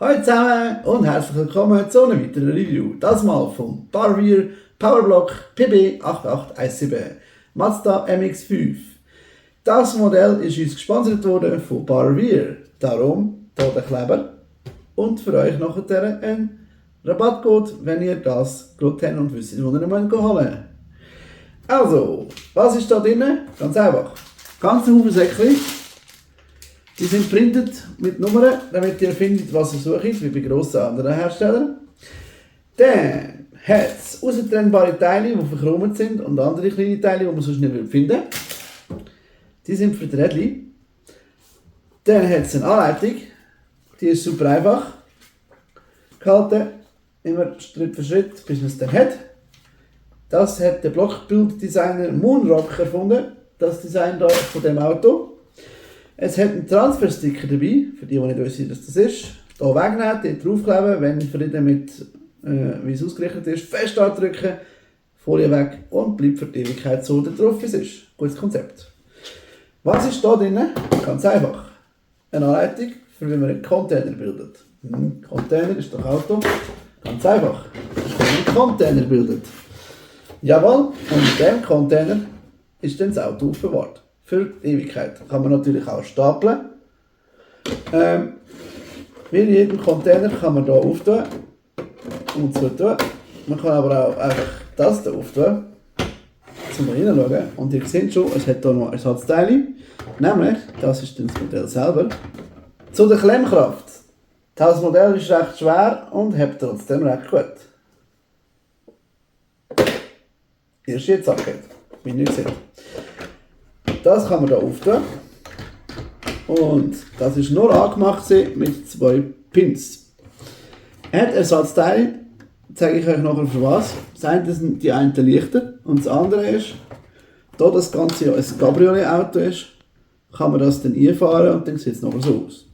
Hallo zusammen und herzlich willkommen zu einem weiteren Review. Das mal vom Barweer Powerblock PB8817 Mazda MX-5. Das Modell ist uns gesponsert worden von Barweer. Darum hier der Kleber und für euch nachher ein Rabattcode, wenn ihr das geschaut habt und wisst, wo ihr ihn holen müsst. Also, was ist da drin? Ganz einfach. Ganz Haufen Säckchen. Die sind printet mit Nummern, damit ihr findet, was ihr sucht, wie bei grossen anderen Herstellern. Dann hat es außentrennbare Teile, die verchromt sind und andere kleine Teile, die man sonst nicht finden würde. Die sind für die Rädchen. Dann hat es eine Anleitung, die ist super einfach gehalten, immer Schritt für Schritt, bis man es dann hat. Das hat der Blockbilddesigner Moonrock erfunden, das Design da von dem Auto. Es hat einen Transfersticker dabei, für die nicht wissen, was das ist. Hier wegnehmen, dort draufkleben, wenn Frieden mit wie es ausgerichtet ist, fest andrücken, Folie weg und bleibt für die Ewigkeit so drauf, wie es ist. Gutes Konzept. Was ist da drin? Ganz einfach. Eine Anleitung, für wie man einen Container bildet. Container ist doch Auto. Ganz einfach. Wie man einen Container bildet. Jawohl, und in diesem Container ist dann das Auto aufbewahrt. Für die Ewigkeit. Kann man natürlich auch stapeln. Wie in jedem Container kann man hier auftun und zutun. Man kann aber auch einfach das hier auftun, zum reinschauen. Und ihr seht schon, es hat hier noch Ersatzteile. Nämlich, das ist dann das Modell selber. Zu der Klemmkraft. Das Modell ist recht schwer und hebt trotzdem recht gut. Erst jetzt abgeht, wie ihr nicht seht. Das kann man hier auftun. Und das ist nur angemacht mit 2 Pins. Er hat Ersatzteile, zeige ich euch nachher für was. Das eine sind die einen Lichter und das andere ist, da das Ganze ja ein Cabriolet-Auto ist, kann man das dann einfahren und dann sieht es nachher so aus.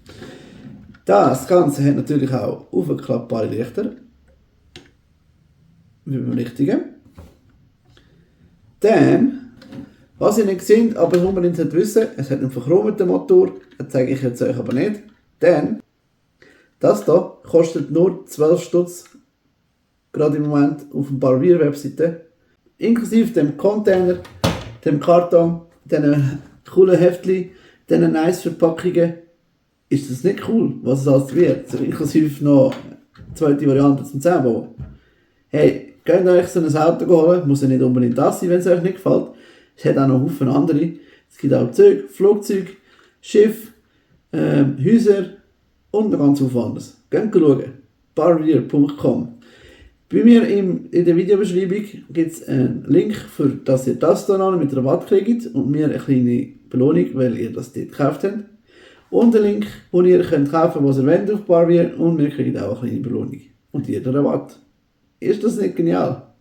Das Ganze hat natürlich auch aufklappbare Lichter, wie beim richtigen. Dann, was ihr nicht seht, aber unbedingt wissen, es hat einen verchromten Motor, das zeige ich jetzt euch aber nicht. Denn das hier kostet nur 12 Stutz, gerade im Moment auf der Barweer-Webseite. Inklusive dem Container, dem Karton, diesen coolen Heftchen, diesen nice Verpackungen. Ist das nicht cool, was es alles wird? Also inklusive noch eine zweite Variante zum Zusammenbauen. Hey, könnt ihr euch so ein Auto holen, muss ja nicht unbedingt das sein, wenn es euch nicht gefällt. Es hat auch noch Haufen andere. Es gibt auch Züge, Flugzeuge, Schiffe, Häuser und noch ganz viel anderes. Geht schauen. Barweer.com. Bei mir in der Videobeschreibung gibt es einen Link, für dass ihr das hier noch mit Rabatt kriegt und mir eine kleine Belohnung, weil ihr das dort gekauft habt. Und einen Link, wo ihr könnt kaufen, was ihr wollt auf Barweer und wir kriegen auch eine kleine Belohnung. Und jeder Rabatt. Ist das nicht genial?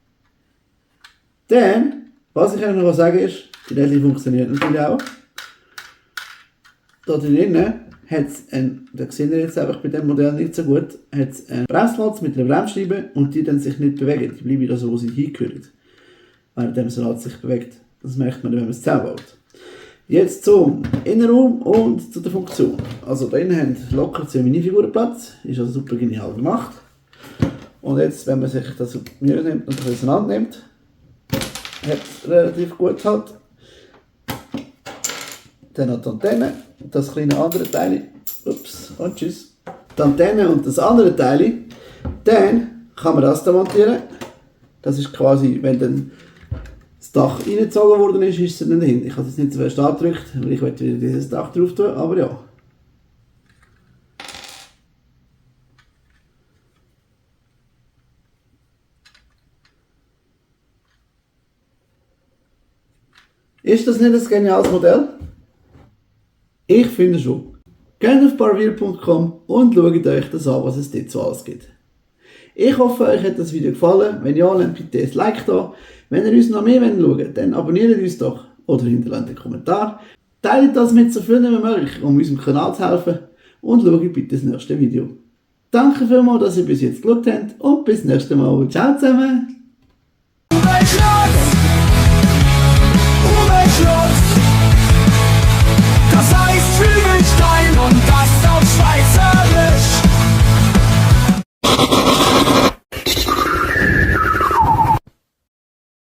Dann, was ich euch noch sagen ist, die Rädchen funktioniert natürlich auch. Da drinnen hat es da seht ihr jetzt einfach bei dem Modell nicht so gut, hat es einen Bremsplatz mit einer Bremsscheibe und die dann sich nicht bewegen. Die bleiben da so, wo sie hingehören. Während dem Salat sich bewegt. Das merkt man, wenn man es zusammenbaut. Jetzt zum Innenraum und zu der Funktion. Also da drinnen haben locker 2 Minifigurenplatz. Ist also super genial gemacht. Und jetzt, wenn man sich das Mühe nimmt und das auseinander nimmt, hat es relativ gut halt. Dann noch die Antenne, das kleine andere Teil. Ups, und tschüss. Die Antenne und das andere Teil. Dann kann man das da montieren. Das ist quasi, wenn dann das Dach reingezogen worden ist, ist es dann dahin. Ich habe es jetzt nicht so fest angedrückt, weil ich möchte wieder dieses Dach drauf tun, aber ja. Ist das nicht ein geniales Modell? Ich finde schon. Geht auf barweer.com und schaut euch das an, was es dort so alles gibt. Ich hoffe, euch hat das Video gefallen. Wenn ja, lasst bitte ein Like da. Wenn ihr uns noch mehr schauen wollt, dann abonniert uns doch oder hinterlasst einen Kommentar. Teilt das mit so vielen wie möglich, um unserem Kanal zu helfen. Und schaut bitte das nächste Video. Danke vielmals, dass ihr bis jetzt geschaut habt und bis zum nächsten Mal. Ciao zusammen!